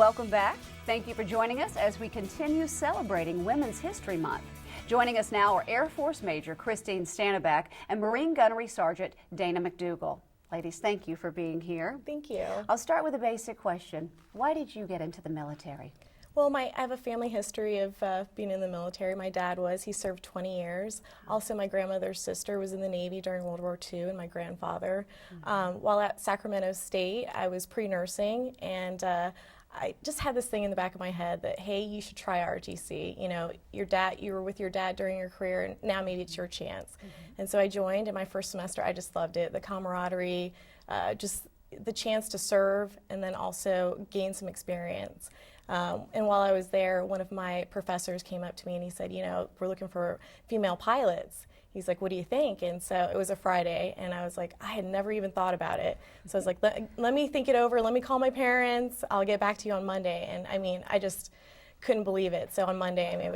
Welcome back. Thank you for joining us as we continue celebrating Women's History Month. Joining us now are Air Force Major Christine Stanneback and Marine Gunnery Sergeant Dana McDougall. Ladies, thank you for being here. Thank you. I'll start with a basic question. Why did you get into the military? Well, I have a family history of being in the military. My dad was. He served 20 years. Also, my grandmother's sister was in the Navy during World War II, and my grandfather. While at Sacramento State, I was pre-nursing, and I just had this thing in the back of my head that, hey, you should try ROTC. You know, you were with your dad during your career, and now maybe it's your chance. And so I joined. In my first semester, I just loved it. The camaraderie, just the chance to serve, and then also gain some experience. And while I was there, one of my professors came up to me and he said, you know, we're looking for female pilots. He's like, what do you think? And so it was a Friday, and I was like, I had never even thought about it. So I was like, let me think it over. Let me call my parents. I'll get back to you on Monday. And I mean, I just couldn't believe it. So on Monday, I mean, it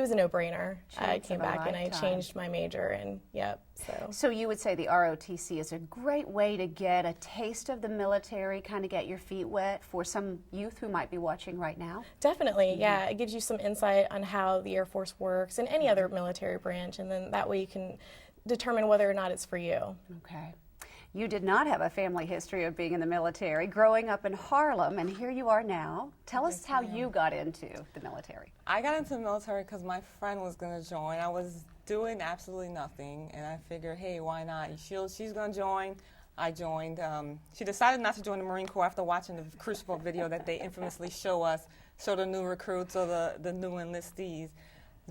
was a no-brainer. I came back and I changed my major, and yep. So you would say the ROTC is a great way to get a taste of the military, kind of get your feet wet for some youth who might be watching right now? Definitely, yeah. It gives you some insight on how the Air Force works and any other military branch, and then that way you can determine whether or not it's for you. Okay. You did not have a family history of being in the military, growing up in Harlem, and here you are now. Tell us how you got into the military. I got into the military because my friend was going to join. I was doing absolutely nothing, and I figured, hey, why not? She's going to join. I joined. She decided not to join the Marine Corps after watching the Crucible video that they infamously show the new recruits or the new enlistees.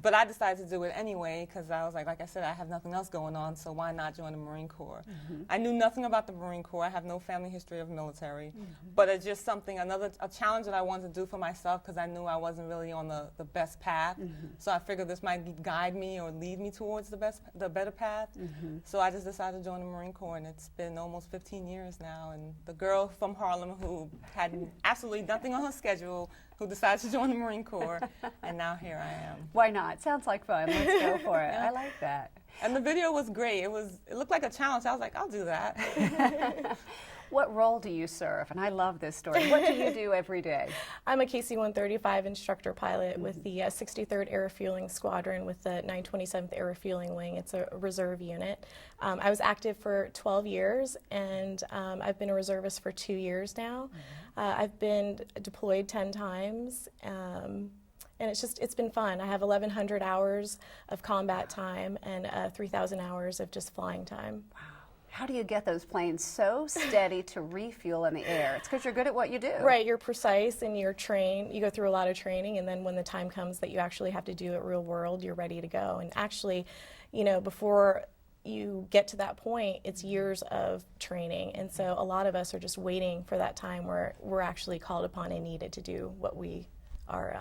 But I decided to do it anyway because I was like I said, I have nothing else going on, so why not join the Marine Corps? I knew nothing about the Marine Corps. I have no family history of military. But it's just something, a challenge that I wanted to do for myself because I knew I wasn't really on the best path. So I figured this might guide me or lead me towards the better path. So I just decided to join the Marine Corps, and it's been almost 15 years now. And the girl from Harlem who had absolutely nothing on her schedule, who decided to join the Marine Corps, and now here I am. Why not? Sounds like fun. Let's go for it. I like that. And the video was great. It looked like a challenge. I was like, I'll do that. What role do you serve? And I love this story. What do you do every day? I'm a KC-135 instructor pilot with the 63rd Air Refueling Squadron with the 927th Air Refueling Wing. It's a reserve unit. I was active for 12 years, and I've been a reservist for 2 years now. I've been deployed 10 times. And it's been fun. I have 1,100 hours of combat time and 3,000 hours of just flying time. Wow. How do you get those planes so steady to refuel in the air? It's because you're good at what you do. Right, you're precise and you're trained. You go through a lot of training, and then when the time comes that you actually have to do it real world, you're ready to go. And actually, you know, before you get to that point, it's years of training. And so a lot of us are just waiting for that time where we're actually called upon and needed to do what we are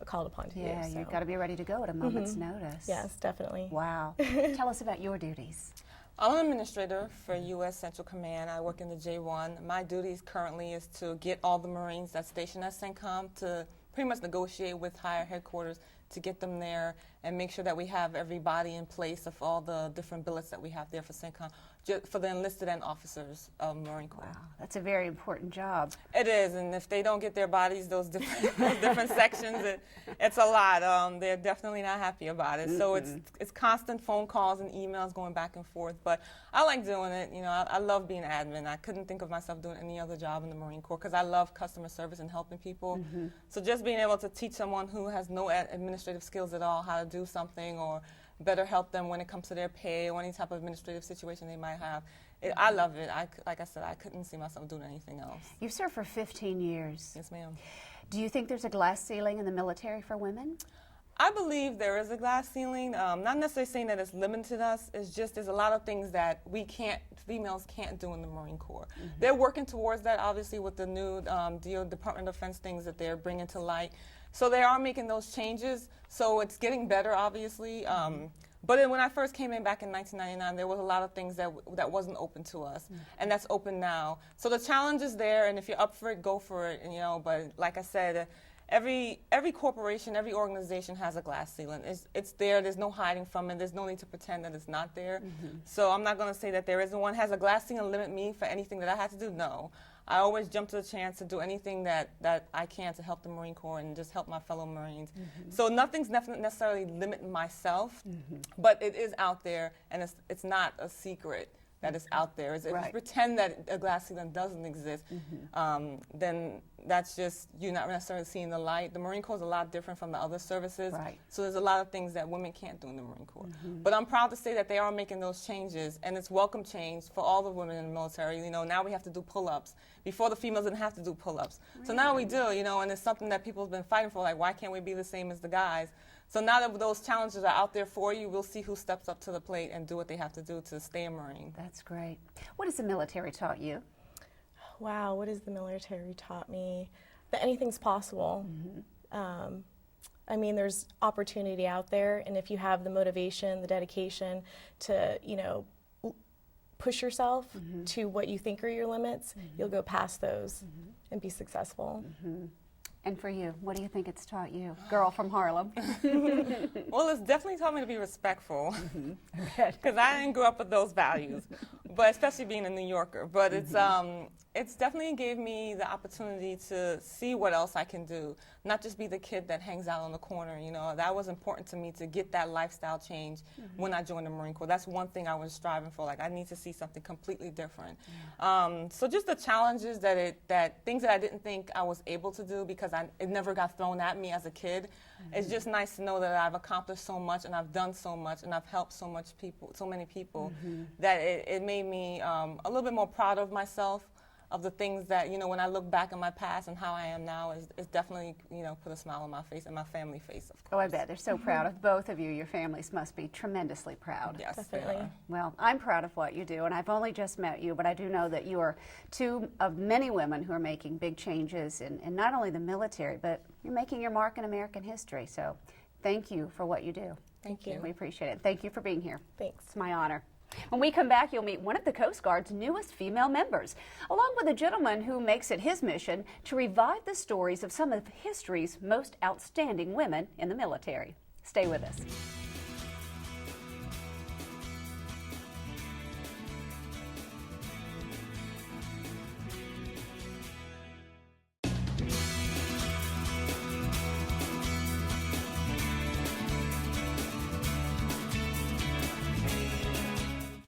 called upon to do. Yeah, you've got to be ready to go at a moment's notice. Yes, definitely. Wow. Tell us about your duties. I'm an administrator for U.S. Central Command. I work in the J1. My duties currently is to get all the Marines that's stationed at CENTCOM to pretty much negotiate with higher headquarters to get them there and make sure that we have everybody in place of all the different billets that we have there for CENTCOM, for the enlisted and officers of Marine Corps. Wow, that's a very important job. It is, and if they don't get their bodies, those different sections, it's a lot. They're definitely not happy about it. So it's constant phone calls and emails going back and forth. But I like doing it. You know, I love being admin. I couldn't think of myself doing any other job in the Marine Corps because I love customer service and helping people. So just being able to teach someone who has no administrative skills at all how to do something, or better help them when it comes to their pay or any type of administrative situation they might have. I love it. Like I said, I couldn't see myself doing anything else. You've served for 15 years. Yes, ma'am. Do you think there's a glass ceiling in the military for women? I believe there is a glass ceiling. Not necessarily saying that it's limited to us. It's just there's a lot of things that females can't do in the Marine Corps. They're working towards that, obviously, with the new Department of Defense things that they're bringing to light. So they are making those changes. So it's getting better, obviously. But then when I first came in back in 1999, there was a lot of things that wasn't open to us, and that's open now. So the challenge is there, and if you're up for it, go for it. And, you know, but like I said, every corporation, every organization has a glass ceiling. It's there. There's no hiding from it. There's no need to pretend that it's not there. So I'm not going to say that there isn't one. Has a glass ceiling limit me for anything that I had to do? No. I always jump to the chance to do anything that I can to help the Marine Corps and just help my fellow Marines. So nothing's necessarily limiting myself, but it is out there, and it's not a secret that is out there. If you pretend that a glass ceiling doesn't exist, then that's just you not necessarily seeing the light. The Marine Corps is a lot different from the other services, so there's a lot of things that women can't do in the Marine Corps. But I'm proud to say that they are making those changes, and it's welcome change for all the women in the military. You know, now we have to do pull-ups. Before, the females didn't have to do pull-ups. So now we do, you know, and it's something that people have been fighting for, like, why can't we be the same as the guys? So now that those challenges are out there for you, we'll see who steps up to the plate and do what they have to do to stay a Marine. That's great. What has the military taught you? Wow, what has the military taught me? That anything's possible. I mean, there's opportunity out there, and if you have the motivation, the dedication to, you know, push yourself to what you think are your limits, you'll go past those and be successful. And for you, what do you think it's taught you? Girl from Harlem. Well, it's definitely taught me to be respectful, because I didn't grow up with those values, but especially being a New Yorker. But it's definitely gave me the opportunity to see what else I can do, not just be the kid that hangs out on the corner. You know, that was important to me to get that lifestyle change when I joined the Marine Corps. That's one thing I was striving for. Like, I need to see something completely different. So just the challenges that things that I didn't think I was able to do because it never got thrown at me as a kid. It's just nice to know that I've accomplished so much and I've done so much and I've helped so many people that it made me a little bit more proud of myself, of the things that, you know, when I look back in my past and how I am now, is definitely, you know, put a smile on my face and my family face, of course. Oh, I bet. They're so proud of both of you. Your families must be tremendously proud. Yes, Definitely. Well, I'm proud of what you do, and I've only just met you, but I do know that you are two of many women who are making big changes in not only the military, but you're making your mark in American history. So thank you for what you do. Thank you. We appreciate it. Thank you for being here. Thanks. It's my honor. When we come back, you'll meet one of the Coast Guard's newest female members, along with a gentleman who makes it his mission to revive the stories of some of history's most outstanding women in the military. Stay with us.